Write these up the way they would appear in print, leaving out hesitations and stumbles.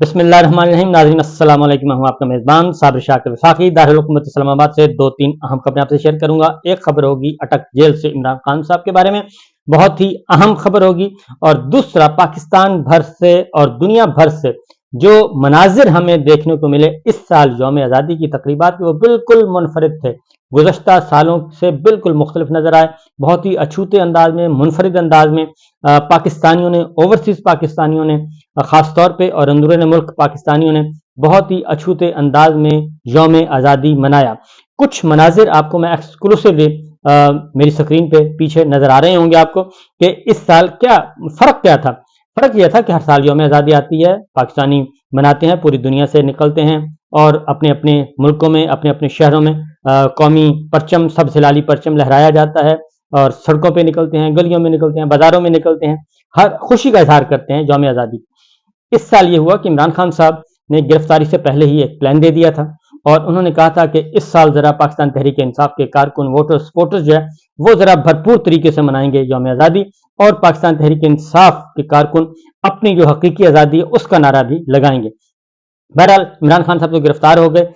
बिस्मिल्लाहिर्रहमानिर्रहीम। नाज़रीन अस्सलाम वालेकुम। मैं हूं आपका मेज़बान साबिर शाकिर वफाकी दारुल हुकूमत इस्लामाबाद से दो तीन अहम खबरें आपसे शेयर करूंगा। एक खबर होगी अटक जेल से इमरान खान साहब के बारे में, बहुत ही अहम खबर होगी। और दूसरा, पाकिस्तान भर से और दुनिया भर से जो मनाजिर हमें देखने को मिले इस साल यौम आज़ादी की तकरीबात, वो बिल्कुल मुनफरिद थे, गुज़श्ता सालों से बिल्कुल मुख्तलिफ नजर आए। बहुत ही अछूते अंदाज में, मुनफरिद अंदाज में पाकिस्तानियों ने, ओवरसीज पाकिस्तानियों ने ख़ास तौर पे और अंदरूनी मुल्क पाकिस्तानियों ने बहुत ही अछूते अंदाज में यौम आज़ादी मनाया। कुछ मनाजिर आपको मैं एक्सक्लूसिवली मेरी स्क्रीन पे पीछे नजर आ रहे होंगे आपको कि इस साल फ़र्क क्या था। फ़र्क यह था कि हर साल यौम आज़ादी आती है, पाकिस्तानी मनाते हैं, पूरी दुनिया से निकलते हैं और अपने अपने मुल्कों में, अपने अपने शहरों में कौमी परचम, सबसे लाली परचम लहराया जाता है और सड़कों पे निकलते हैं, गलियों में निकलते हैं, बाजारों में निकलते हैं, हर खुशी का इजहार करते हैं यौम आज़ादी। इस साल ये हुआ कि इमरान खान साहब ने गिरफ्तारी से पहले ही एक प्लान दे दिया था और उन्होंने कहा था कि इस साल जरा पाकिस्तान तहरीक इंसाफ के कारकुन, वोटर्स, सपोर्टर्स जो है वो जरा भरपूर तरीके से मनाएंगे यौम आज़ादी, और पाकिस्तान तहरीक इंसाफ के कारकुन अपनी जो हकीकी आज़ादी है उसका नारा भी लगाएंगे। बहरहाल इमरान खान साहब तो गिरफ्तार हो गए,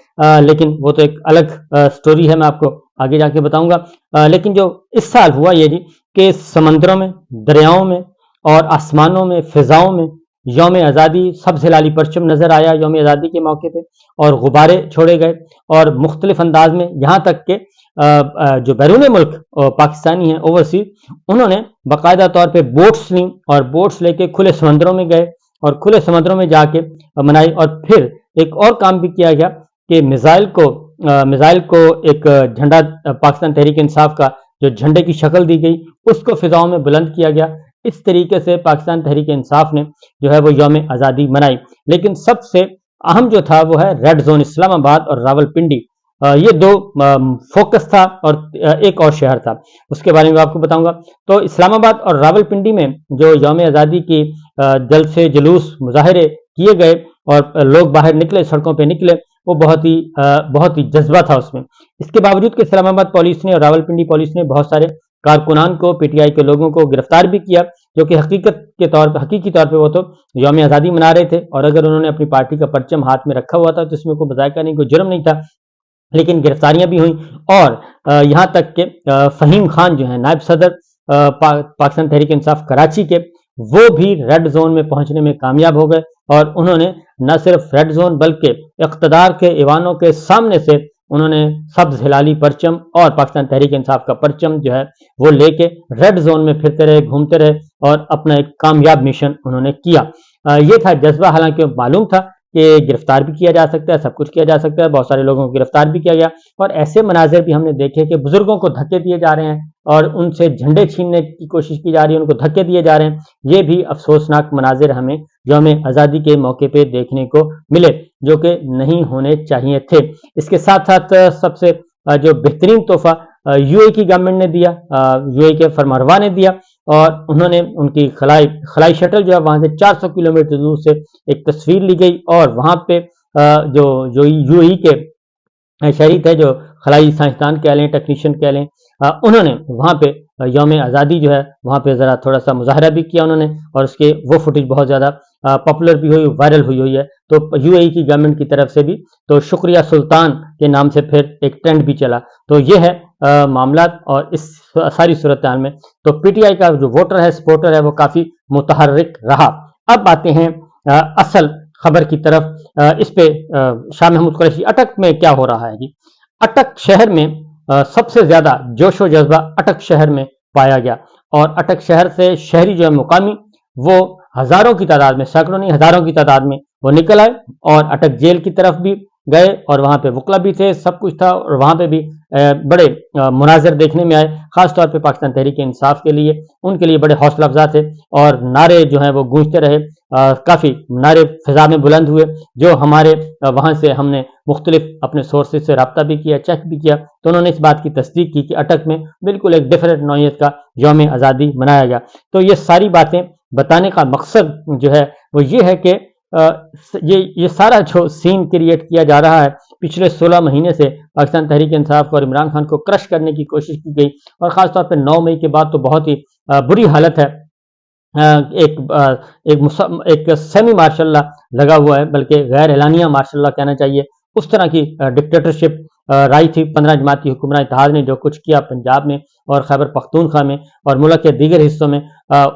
लेकिन वो तो एक अलग स्टोरी है, मैं आपको आगे जाके बताऊंगा। लेकिन जो इस साल हुआ ये जी कि समंदरों में, दरियाओं में और आसमानों में, फिजाओं में यौम आज़ादी, सबसे लाली परचम नजर आया यौम आज़ादी के मौके पे, और गुब्बारे छोड़े गए और मुख्तलिफ अंदाज में, यहाँ तक के जो बैरून मुल्क पाकिस्तानी हैं, ओवरसीज, उन्होंने बाकायदा तौर पे बोट्स ली और बोट्स लेके खुले समंदरों में गए और खुले समंदरों में जाके मनाई। और फिर एक और काम भी किया गया कि मिसाइल को एक झंडा, पाकिस्तान तहरीक इंसाफ का जो झंडे की शक्ल दी गई, उसको फिजाओं में बुलंद किया गया। इस तरीके से पाकिस्तान तहरीक इंसाफ ने जो है वो यौम आज़ादी मनाई। लेकिन सबसे अहम जो था वो है रेड जोन इस्लामाबाद और रावलपिंडी, ये दो फोकस था, और एक और शहर था, उसके बारे में आपको बताऊंगा। तो इस्लामाबाद और रावलपिंडी में जो यौम आज़ादी की जलसे, जुलूस, मुजाहरे किए गए और लोग बाहर निकले, सड़कों पर निकले, वो बहुत ही जज्बा था उसमें। इसके बावजूद कि इस्लामाबाद पुलिस ने और रावलपिंडी पुलिस ने बहुत सारे कारकुनान को, पीटीआई के लोगों को गिरफ्तार भी किया, जो कि हकीकी तौर पे वो तो यौम आज़ादी मना रहे थे, और अगर उन्होंने अपनी पार्टी का परचम हाथ में रखा हुआ था तो इसमें कोई बज़ायका नहीं, कोई जुर्म नहीं था। लेकिन गिरफ्तारियां भी हुई और यहाँ तक के फहीम खान जो है नायब सदर पाकिस्तान तहरीक इंसाफ कराची के, वो भी रेड जोन में पहुंचने में कामयाब हो गए और उन्होंने न सिर्फ रेड जोन बल्कि इक़्तिदार के ऐवानों के सामने से उन्होंने सब्ज हिलाली परचम और पाकिस्तान तहरीक इंसाफ का परचम जो है वो लेके रेड जोन में फिरते रहे, घूमते रहे और अपना एक कामयाब मिशन उन्होंने किया। ये था जज्बा। हालांकि मालूम था कि गिरफ्तार भी किया जा सकता है, सब कुछ किया जा सकता है, बहुत सारे लोगों को गिरफ्तार भी किया गया। और ऐसे मनाजिर भी हमने देखे कि बुजुर्गों को धक्के दिए जा रहे हैं और उनसे झंडे छीनने की कोशिश की जा रही है, उनको धक्के दिए जा रहे हैं। ये भी अफसोसनाक मनाजिर हमें यौम आज़ादी के मौके पे देखने को मिले, जो कि नहीं होने चाहिए थे। इसके साथ साथ सबसे जो बेहतरीन तोहफा यूएई की गवर्नमेंट ने दिया, यूएई के फरमानरवा ने दिया, और उन्होंने उनकी खलाई शटल जो है वहां से 400 किलोमीटर दूर से एक तस्वीर ली गई और वहां पे जो यूएई के शहरी थे, जो खलाई साइंसदान कह लें, टेक्नीशियन कह लें, उन्होंने वहां पे यौम आज़ादी जो है वहां पे ज़रा थोड़ा सा मुजाहरा भी किया उन्होंने, और उसके वो फुटेज बहुत ज़्यादा पॉपुलर भी हुई, वायरल हुई है। तो यूएई की गवर्नमेंट की तरफ से भी तो शुक्रिया सुल्तान के नाम से फिर एक ट्रेंड भी चला। तो ये है मामला। और इस सारी सूरत हाल में तो पीटीआई का जो वोटर है, सपोर्टर है, वो काफी मुतहर्रिक रहा। अब आते हैं असल खबर की तरफ। इस पे शाह महमूद कुरैशी, अटक में क्या हो रहा है जी। अटक शहर में सबसे ज्यादा जोशो जज्बा अटक शहर में पाया गया, और अटक शहर से शहरी जो है मुकामी, वो हजारों की तादाद में, सैकड़ों नहीं हजारों की तादाद में वो निकल आए और अटक जेल की तरफ भी गए, और वहां पे वकला भी थे, सब कुछ था, और वहां पे भी बड़े मुनाजिर देखने में आए, खास तौर पे पाकिस्तान तहरीक इंसाफ के लिए, उनके लिए बड़े हौसला अफजा थे, और नारे जो हैं वो गूंजते रहे, काफी नारे फिजा में बुलंद हुए। जो हमारे वहां से हमने मुख्तलिफ अपने सोर्सेज से रब्ता भी किया, चेक भी किया, तो उन्होंने इस बात की तस्दीक की कि अटक में बिल्कुल एक डिफरेंट नौयत का यौम आज़ादी मनाया गया। तो ये सारी बातें बताने का मकसद जो है वो ये है कि ये सारा जो सीन क्रिएट किया जा रहा है, पिछले 16 महीने से पाकिस्तान तहरीक इंसाफ और इमरान खान को क्रश करने की कोशिश की गई, और खासतौर पर 9 मई के बाद तो बहुत ही बुरी हालत है एक सेमी मार्शल लॉ लगा हुआ है, बल्कि गैर एलानिया मार्शल लॉ कहना चाहिए, उस तरह की डिक्टेटरशिप राई थी 15 जमाती हुक्मरान इत्तेहाद ने जो कुछ किया पंजाब में और खैबर पख्तूनख्वा में और मुल्क के दीगर हिस्सों में,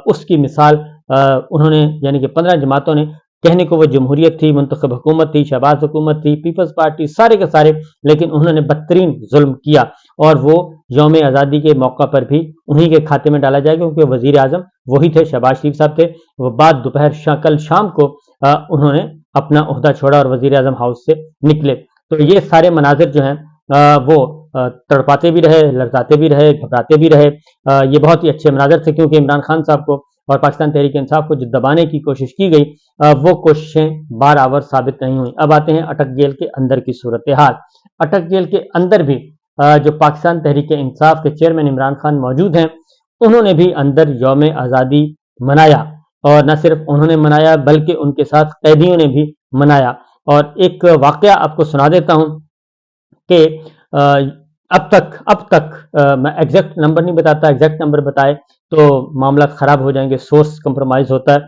उसकी मिसाल उन्होंने यानी कि 15 जमातों ने, कहने को वो जमहूरियत थी, मुंतखब हुकूमत थी, शहबाज हुकूमत थी, पीपल्स पार्टी, सारे के सारे, लेकिन उन्होंने बदतरीन जुल्म किया और वो यौम आज़ादी के मौका पर भी उन्हीं के खाते में डाला जाएगा, क्योंकि वजीर आजम वही थे, शहबाज शरीफ साहब थे। वो बाद दोपहर कल शाम को उन्होंने अपना ओहदा छोड़ा और वजीर आजम हाउस से निकले। तो ये सारे मनाजिर जो हैं वो तड़पाते भी रहे, लड़काते भी रहे, घबराते भी रहे। ये बहुत ही अच्छे मनाजिर थे, क्योंकि इमरान खान साहब को और पाकिस्तान तहरीक इंसाफ को जो दबाने की कोशिश की गई, वो कोशिशें बार-आवर साबित नहीं हुई। अब आते हैं अटक जेल के अंदर की सूरत हाल। अटक जेल के अंदर भी जो पाकिस्तान तहरीक इंसाफ के चेयरमैन इमरान खान मौजूद हैं, उन्होंने भी अंदर यौम आज़ादी मनाया, और न सिर्फ उन्होंने मनाया बल्कि उनके साथ कैदियों ने भी मनाया। और एक वाकया आपको सुना देता हूं कि अब तक मैं एग्जैक्ट नंबर नहीं बताता, एग्जैक्ट नंबर बताए तो मामला खराब हो जाएंगे, सोर्स कंप्रोमाइज होता है।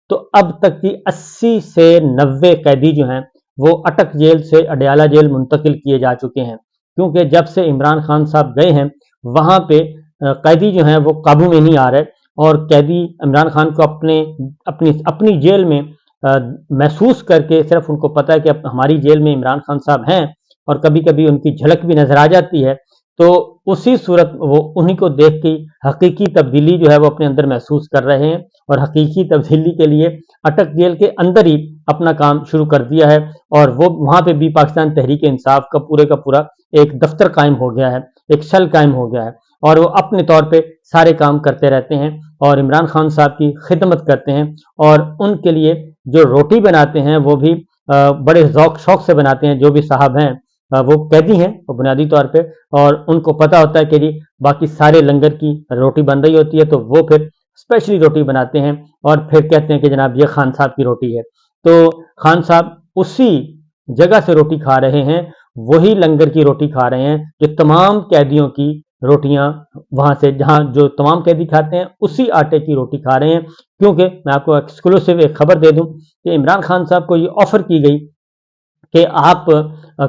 तो अब तक की 80 से 90 कैदी जो हैं वो अटक जेल से अडयाला जेल मुंतकिल किए जा चुके हैं, क्योंकि जब से इमरान खान साहब गए हैं वहां पे कैदी जो हैं वो काबू में नहीं आ रहे, और कैदी इमरान खान को अपनी जेल में महसूस करके, सिर्फ उनको पता है कि अब हमारी जेल में इमरान खान साहब हैं और कभी कभी उनकी झलक भी नजर आ जाती है, तो उसी सूरत वो उन्हीं को देख के हकीकी तब्दीली जो है वो अपने अंदर महसूस कर रहे हैं, और हकीकी तब्दीली के लिए अटक जेल के अंदर ही अपना काम शुरू कर दिया है। और वो वहां पे भी पाकिस्तान तहरीक इंसाफ का पूरा एक दफ्तर कायम हो गया है, एक सेल कायम हो गया है, और वो अपने तौर पे सारे काम करते रहते हैं और इमरान खान साहब की खिदमत करते हैं, और उनके लिए जो रोटी बनाते हैं वो भी बड़े शौक से बनाते हैं। जो भी साहब हैं वो कैदी हैं वो बुनियादी तौर पे, और उनको पता होता है कि जी बाकी सारे लंगर की रोटी बन रही होती है, तो वो फिर स्पेशली रोटी बनाते हैं और फिर कहते हैं कि जनाब ये खान साहब की रोटी है। तो खान साहब उसी जगह से रोटी खा रहे हैं, वही लंगर की रोटी खा रहे हैं जो तमाम कैदियों की रोटियां वहां से, जहां जो तमाम कैदी खाते हैं उसी आटे की रोटी खा रहे हैं। क्योंकि मैं आपको एक्सक्लूसिव एक खबर दे दूं कि इमरान खान साहब को ये ऑफर की गई कि आप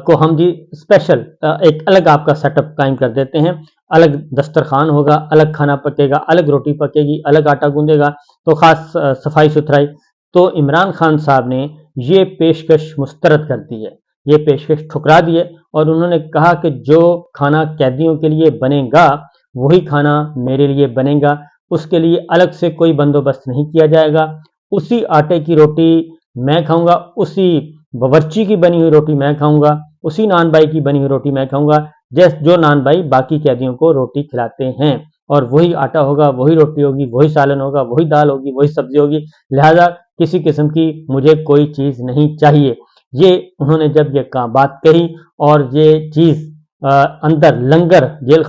को हम जी स्पेशल एक अलग आपका सेटअप कायम कर देते हैं, अलग दस्तरखान होगा, अलग खाना पकेगा, अलग रोटी पकेगी, अलग आटा गूंदेगा, तो खास सफाई सुथराई। तो इमरान खान साहब ने ये पेशकश मुस्तरद कर दी है, ये पेशकश ठुकरा दी है, और उन्होंने कहा कि जो खाना कैदियों के लिए बनेगा वही खाना मेरे लिए बनेगा, उसके लिए अलग से कोई बंदोबस्त नहीं किया जाएगा। उसी आटे की रोटी मैं खाऊंगा, उसी बावर्ची की बनी हुई रोटी मैं खाऊंगा, उसी नान भाई की बनी हुई रोटी मैं खाऊंगा, जैसे जो नान भाई बाकी कैदियों को रोटी खिलाते हैं, और वही आटा होगा, वही रोटी होगी, वही सालन होगा, वही दाल होगी, वही सब्जी होगी, लिहाजा किसी किस्म की मुझे कोई चीज नहीं चाहिए। ये उन्होंने जब ये बात कही और ये चीज अंदर लंगर जेल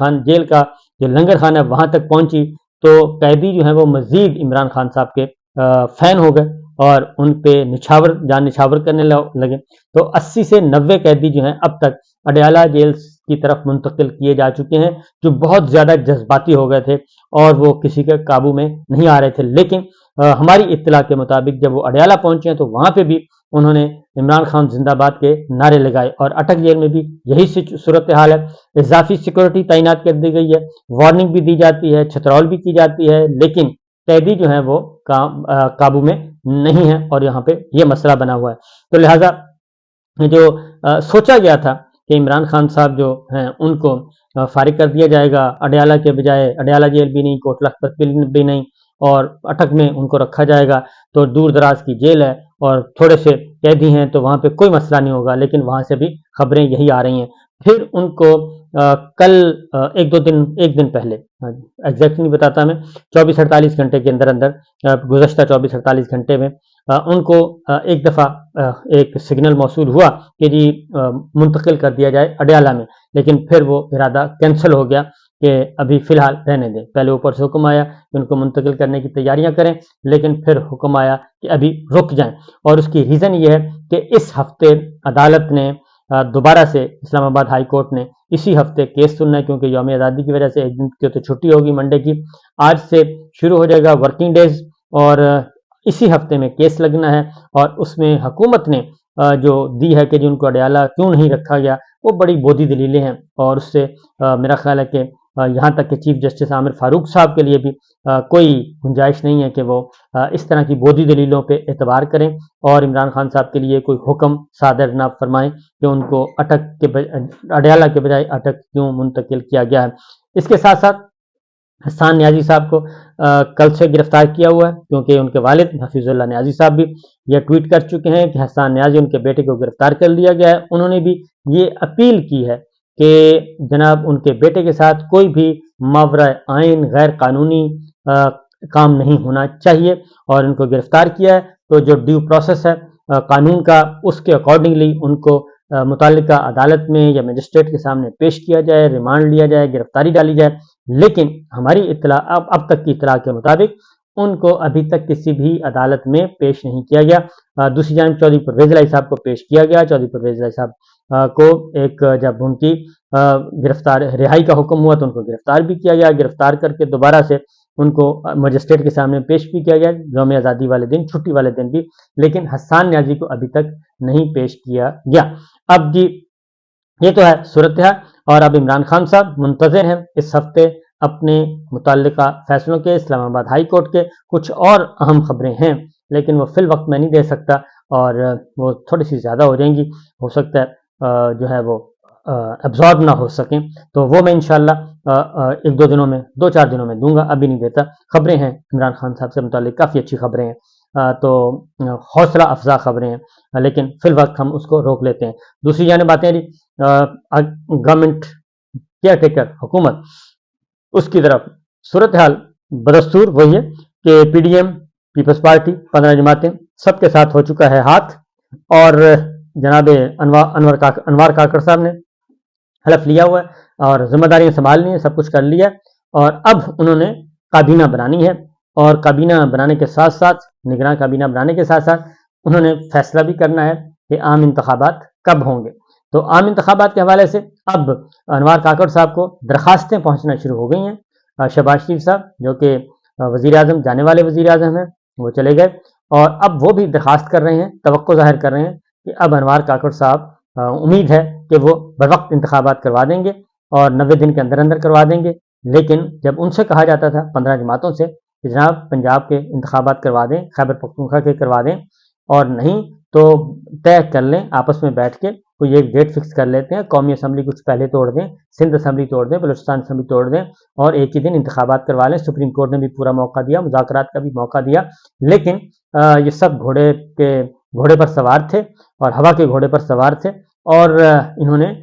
का जो लंगर खाना है वहां तक पहुंची, तो कैदी जो है वो मजीद इमरान खान साहब के फैन हो गए और उन पे जान निछावर करने लगे। तो 80 से 90 कैदी जो हैं अब तक अडयाला जेल की तरफ मुंतकिल किए जा चुके हैं, जो बहुत ज्यादा जज्बाती हो गए थे और वो किसी के काबू में नहीं आ रहे थे। लेकिन हमारी इत्तला के मुताबिक जब वो अडयाला पहुंचे हैं तो वहां पे भी उन्होंने इमरान खान जिंदाबाद के नारे लगाए, और अटक जेल में भी यही सूरत हाल है। इजाफी सिक्योरिटी तैनात कर दी गई है, वार्निंग भी दी जाती है, छतरौल भी की जाती है, लेकिन कैदी जो है वो काबू में नहीं है, और यहाँ पे ये मसला बना हुआ है। तो लिहाजा जो सोचा गया था कि इमरान खान साहब जो हैं उनको फारिग कर दिया जाएगा, अडयाला के बजाय अडयाला जेल भी नहीं, कोट लखपत भी नहीं, और अटक में उनको रखा जाएगा, तो दूर दराज की जेल है और थोड़े से कैदी हैं तो वहां पे कोई मसला नहीं होगा। लेकिन वहां से भी खबरें यही आ रही हैं। फिर उनको कल एक दिन पहले, एग्जैक्ट नहीं बताता मैं, 24-48 घंटे के अंदर गुज़श्ता 24-48 घंटे में उनको एक दफ़ा एक सिग्नल मौसूल हुआ कि जी मुंतकिल कर दिया जाए अडयाला में, लेकिन फिर वो इरादा कैंसिल हो गया कि अभी फ़िलहाल रहने दें। पहले ऊपर से हुक्म आया कि उनको मुंतकिल करने की तैयारियां करें, लेकिन फिर हुक्म आया कि अभी रुक जाएं, और उसकी रीज़न ये है कि इस हफ्ते अदालत ने दोबारा से, इस्लामाबाद हाई कोर्ट ने इसी हफ्ते केस सुनना है, क्योंकि यौम आज़ादी की वजह से एक दिन की तो छुट्टी होगी मंडे की। आज से शुरू हो जाएगा वर्किंग डेज, اور اسی ہفتے میں کیس لگنا ہے، اور اس میں حکومت نے جو دی ہے کہ جن کو اڈیالہ کیوں نہیں رکھا گیا، وہ بڑی بودھی دلیلیں ہیں، اور اس سے میرا خیال ہے کہ یہاں تک کہ چیف جسٹس عامر فاروق صاحب کے لیے بھی کوئی گنجائش نہیں ہے کہ وہ اس طرح کی بودھی دلیلوں پہ اعتبار کریں اور عمران خان صاحب کے لیے کوئی حکم صادر نہ فرمائیں کہ ان کو اٹک کے اڈیالہ کے بجائے اٹک کیوں منتقل کیا گیا ہے۔ اس کے ساتھ ساتھ حسان نیازی صاحب کو کل سے گرفتار کیا ہوا ہے، کیونکہ ان کے والد حفیظ اللہ نیازی صاحب بھی یہ ٹویٹ کر چکے ہیں کہ حسان نیازی ان کے بیٹے کو گرفتار کر لیا گیا ہے۔ انہوں نے بھی یہ اپیل کی ہے کہ جناب ان کے بیٹے کے ساتھ کوئی بھی ماورائے آئین غیر قانونی کام نہیں ہونا چاہیے، اور ان کو گرفتار کیا ہے تو جو ڈیو پروسیس ہے قانون کا، اس کے اکارڈنگلی ان کو متعلقہ عدالت میں یا مجسٹریٹ کے سامنے پیش کیا جائے، ریمانڈ لیا جائے، گرفتاری ڈالی جائے۔ لیکن ہماری اطلاع اب تک کی اطلاع کے مطابق ان کو ابھی تک کسی بھی عدالت میں پیش نہیں کیا گیا۔ دوسری جانب چودھری پرویز الہی صاحب کو پیش کیا گیا۔ چودھری پرویز الہی صاحب کو ایک جب ان کی گرفتار رہائی کا حکم ہوا تو ان کو گرفتار بھی کیا گیا، گرفتار کر کے دوبارہ سے ان کو مجسٹریٹ کے سامنے پیش بھی کیا گیا یوم آزادی والے دن، چھٹی والے دن بھی، لیکن حسان نیازی کو ابھی تک نہیں پیش کیا گیا۔ اب جی یہ تو ہے صورتحال، اور اب عمران خان صاحب منتظر ہیں اس ہفتے اپنے متعلقہ فیصلوں کے۔ اسلام آباد ہائی کورٹ کے کچھ اور اہم خبریں ہیں، لیکن وہ فی الوقت میں نہیں دے سکتا، اور وہ تھوڑی سی زیادہ ہو جائیں گی، ہو سکتا ہے جو ہے وہ ایبزارب نہ ہو سکیں، تو وہ میں انشاءاللہ ایک دو دنوں میں، دو چار دنوں میں دوں گا، ابھی نہیں دیتا۔ خبریں ہیں عمران خان صاحب سے متعلق کافی اچھی خبریں ہیں، تو حوصلہ افزا خبریں ہیں، لیکن فی الوقت ہم اس کو روک لیتے ہیں۔ دوسری جانب آتے ہیں گورنمنٹ کیئر ٹیکر حکومت، اس کی طرف صورتحال بدستور وہی ہے کہ P D M, Peoples Party, 15 جماعتیں سب کے ساتھ ہو چکا ہے ہاتھ، اور جناب انوار کاکڑ صاحب نے حلف لیا ہوا ہے اور ذمہ داریاں سنبھال لی ہیں، سب کچھ کر لیا ہے، اور اب انہوں نے کابینہ بنانی ہے، اور کابینہ بنانے کے ساتھ ساتھ، نگراں کابینہ بنانے کے ساتھ ساتھ انہوں نے فیصلہ بھی کرنا ہے کہ عام انتخابات کب ہوں گے۔ تو عام انتخابات کے حوالے سے اب انوار کاکڑ صاحب کو درخواستیں پہنچنا شروع ہو گئی ہیں۔ شہباز شریف صاحب جو کہ وزیر اعظم، جانے والے وزیر اعظم ہیں، وہ چلے گئے، اور اب وہ بھی درخواست کر رہے ہیں، توقع ظاہر کر رہے ہیں کہ اب انوار کاکڑ صاحب امید ہے کہ وہ بروقت انتخابات کروا دیں گے اور 90 دن کے اندر اندر کروا دیں گے۔ لیکن جب ان سے کہا جاتا تھا 15 جماعتوں سے کہ جناب پنجاب کے انتخابات کروا دیں، خیبر پختونخوا کے کروا دیں، اور نہیں تو طے کر لیں آپس میں بیٹھ کے، کوئی ایک ڈیٹ فکس کر لیتے ہیں، قومی اسمبلی کچھ پہلے توڑ دیں، سندھ اسمبلی توڑ دیں، بلوچستان اسمبلی توڑ دیں، اور ایک ہی دن انتخابات کروا لیں۔ سپریم کورٹ نے بھی پورا موقع دیا، مذاکرات کا بھی موقع دیا، لیکن یہ سب گھوڑے پر سوار تھے، اور ہوا کے گھوڑے پر سوار تھے، اور انہوں نے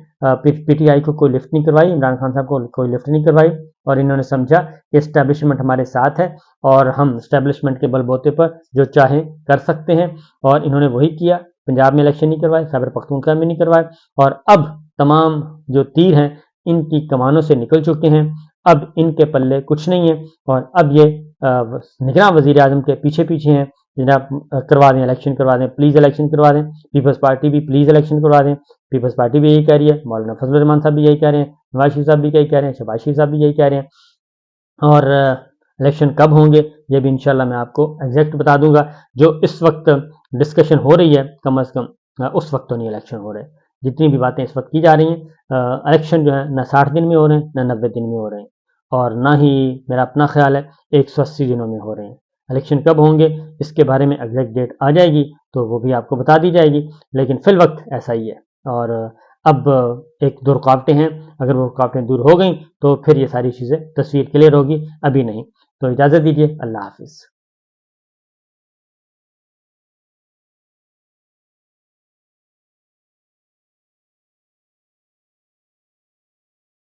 پی ٹی آئی کو کوئی لفٹ نہیں کروائی، عمران خان صاحب کو کوئی لفٹ نہیں کروائی، اور انہوں نے سمجھا کہ اسٹیبلشمنٹ ہمارے ساتھ ہے اور ہم اسٹیبلشمنٹ کے بل بوتے پر جو چاہیں کر سکتے ہیں، اور انہوں نے وہی کیا۔ پنجاب میں الیکشن نہیں کروائے، خیبر پختونخوا میں نہیں کروائے، اور اب تمام جو تیر ہیں ان کی کمانوں سے نکل چکے ہیں، اب ان کے پلے کچھ نہیں ہے، اور اب یہ نگراں وزیر اعظم کے پیچھے پیچھے ہیں، جناب کروا دیں الیکشن، کروا دیں پلیز الیکشن کروا دیں۔ پیپلز پارٹی بھی پلیز الیکشن کروا دیں، پیپلز پارٹی بھی یہی کہہ رہی ہے، مولانا فضل الرحمان صاحب بھی یہی کہہ رہے ہیں، نواز شریف صاحب بھی یہی کہہ رہے ہیں، شہباز شریف صاحب بھی یہی کہہ رہے ہیں، اور الیکشن کب ہوں گے یہ بھی انشاءاللہ میں آپ کو ایگزیکٹ بتا دوں گا۔ جو اس وقت ڈسکشن ہو رہی ہے کم از کم اس وقت تو نہیں الیکشن ہو رہے، جتنی بھی باتیں اس وقت کی جا رہی ہیں، الیکشن جو ہے نہ 60 دن میں ہو رہے ہیں، نہ 90 دن میں ہو رہے ہیں، اور نہ ہی میرا اپنا خیال ہے 180 دنوں میں ہو رہے ہیں۔ الیکشن کب ہوں گے اس کے بارے میں ایگزیکٹ ڈیٹ آ جائے گی تو وہ بھی آپ کو بتا دی جائے گی، لیکن فی الوقت ایسا ہی ہے، اور اب ایک دو رکاوٹیں ہیں، اگر وہ رکاوٹیں دور ہو گئیں تو پھر یہ ساری چیزیں تصویر کلیئر ہوگی، ابھی نہیں۔ تو اجازت دیجیے، اللہ حافظ۔